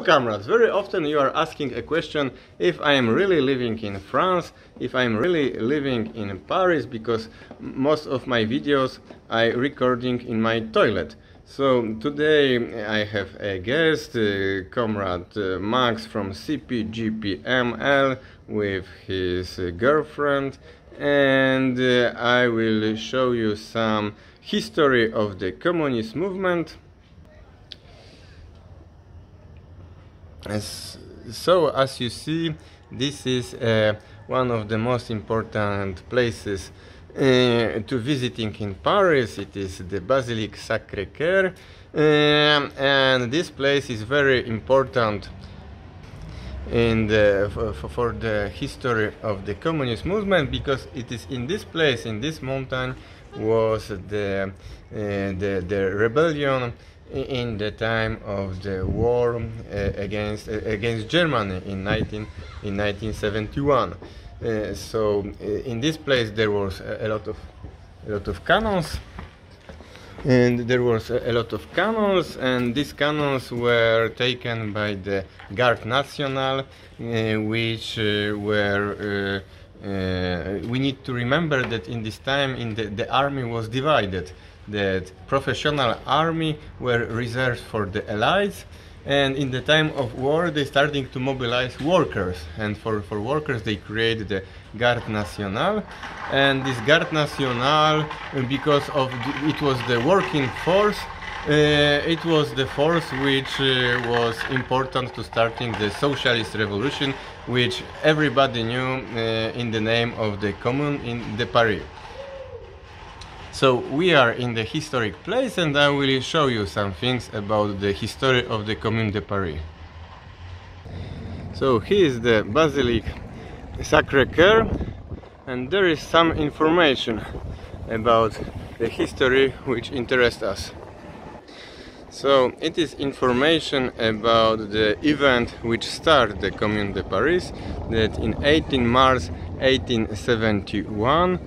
So comrades, very often you are asking a question if I am really living in France, if I am really living in Paris, because most of my videos I recording in my toilet. So today I have a guest, comrade Max from CPGPML with his girlfriend, and I will show you some history of the communist movement. As you see, this is one of the most important places to visiting in Paris. It is the Basilique Sacré-Cœur, and this place is very important in for the history of the communist movement, because it is in this place, in this mountain, was the rebellion in the time of the war against Germany in 1971. So in this place there was a lot of cannons, and these cannons were taken by the Garde Nationale, which were we need to remember that in this time the army was divided. That professional army were reserved for the Allies, and in the time of war they starting to mobilize workers, and for workers they created the Garde Nationale. And this Garde Nationale, because of it was the working force, it was the force which was important to starting the socialist revolution, which everybody knew in the name of the Commune in the Paris. So we are in the historic place, and I will show you some things about the history of the Commune de Paris. So here is the Basilique Sacré-Cœur, and there is some information about the history which interests us. So it is information about the event which started the Commune de Paris, that in 18 March 1871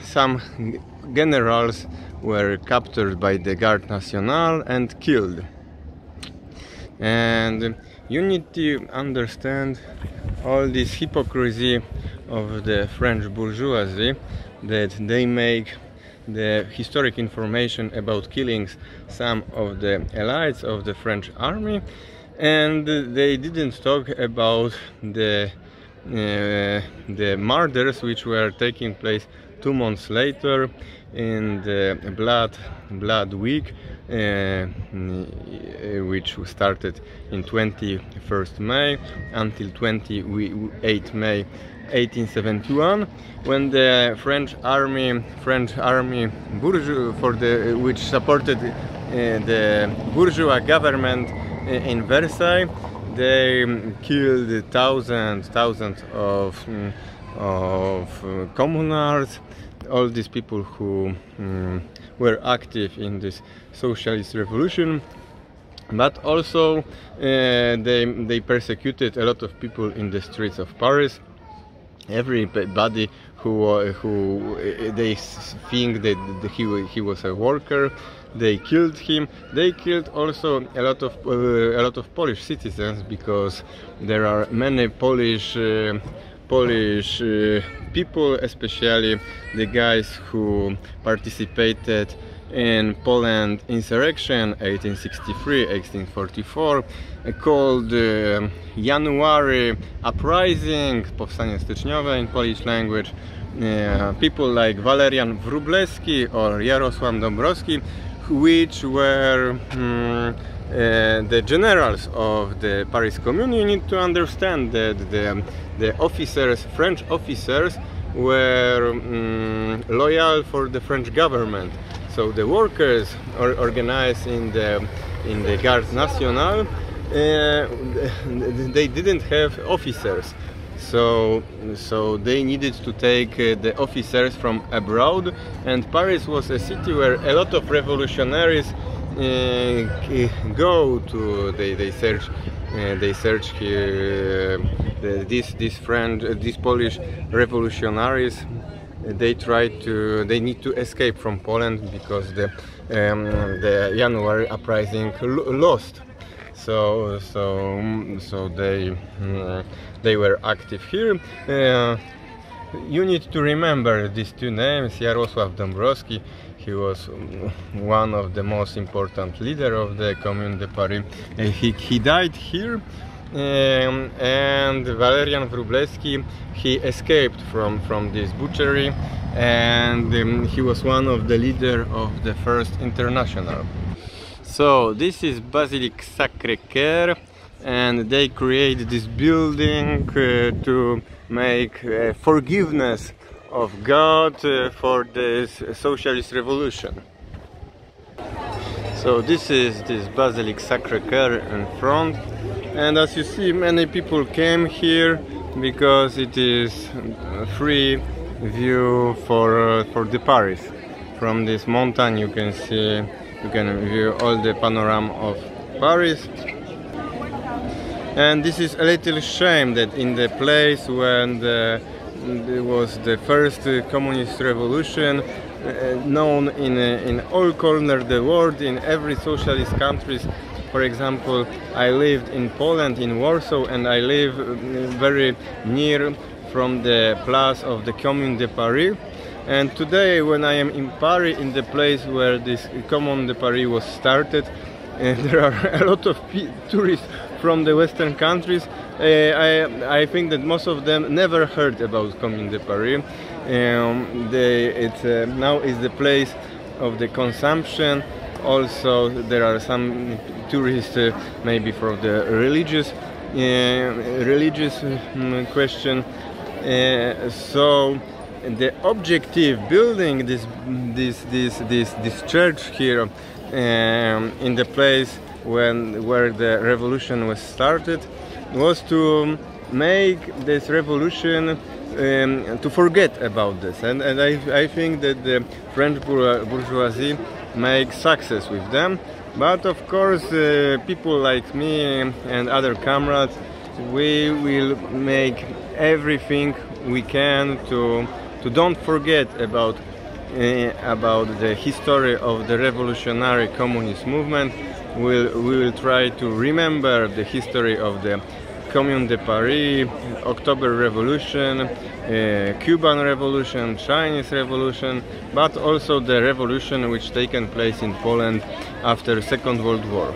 some generals were captured by the Garde Nationale and killed. And you need to understand all this hypocrisy of the French bourgeoisie, that they make the historic information about killings some of the allies of the French army, and they didn't talk about the murders which were taking place 2 months later in the Blood Week, which started in 21st May until 28 May 1871, when the French army bourgeois which supported the bourgeois government in Versailles, they killed thousands of communards, all these people who were active in this socialist revolution. But also they persecuted a lot of people in the streets of Paris. Everybody who they think that he was a worker, they killed him. They killed also a lot of Polish citizens, because there are many Polish people, especially the guys who participated in Poland insurrection 1863-1844, called January uprising, powstanie styczniowe in Polish language. People like Walerian Wróblewski or Jarosław Dąbrowski, which were the generals of the Paris Commune. You need to understand that the officers, French officers, were loyal for the French government. So the workers organized in the Garde Nationale, they didn't have officers. So they needed to take the officers from abroad, and Paris was a city where a lot of revolutionaries go to. They search here. These Polish revolutionaries, they need to escape from Poland, because the January uprising lost. so they were active here. You need to remember these two names. Jarosław Dąbrowski, he was one of the most important leader of the Commune de Paris. He died here. And Walerian Wróblewski, he escaped from this butchery, and he was one of the leader of the first international. So this is Basilique Sacré-Cœur, and they created this building to make forgiveness of God for this socialist revolution. So this is this Basilique Sacré-Cœur in front, and as you see, many people came here because it is a free view for the Paris. From this mountain you can view all the panorama of Paris. And this is a little shame that in the place when there was the first communist revolution, known in all corners of the world, in every socialist countries. For example, I lived in Poland, in Warsaw, and I live very near from the place of the Commune de Paris. And today, when I am in Paris, in the place where this Commune de Paris was started, there are a lot of tourists from the Western countries. I think that most of them never heard about Commune de Paris. Now is the place of the consumption. Also, there are some tourists, maybe for the religious question. So the objective building this church here in the place where the revolution was started was to make this revolution to forget about this, and I think that the French bourgeoisie make success with them. But of course, people like me and other comrades, we will make everything we can to don't forget about the history of the revolutionary communist movement. We will try to remember the history of the Commune de Paris, October Revolution, Cuban Revolution, Chinese Revolution, but also the revolution which taken place in Poland after Second World War.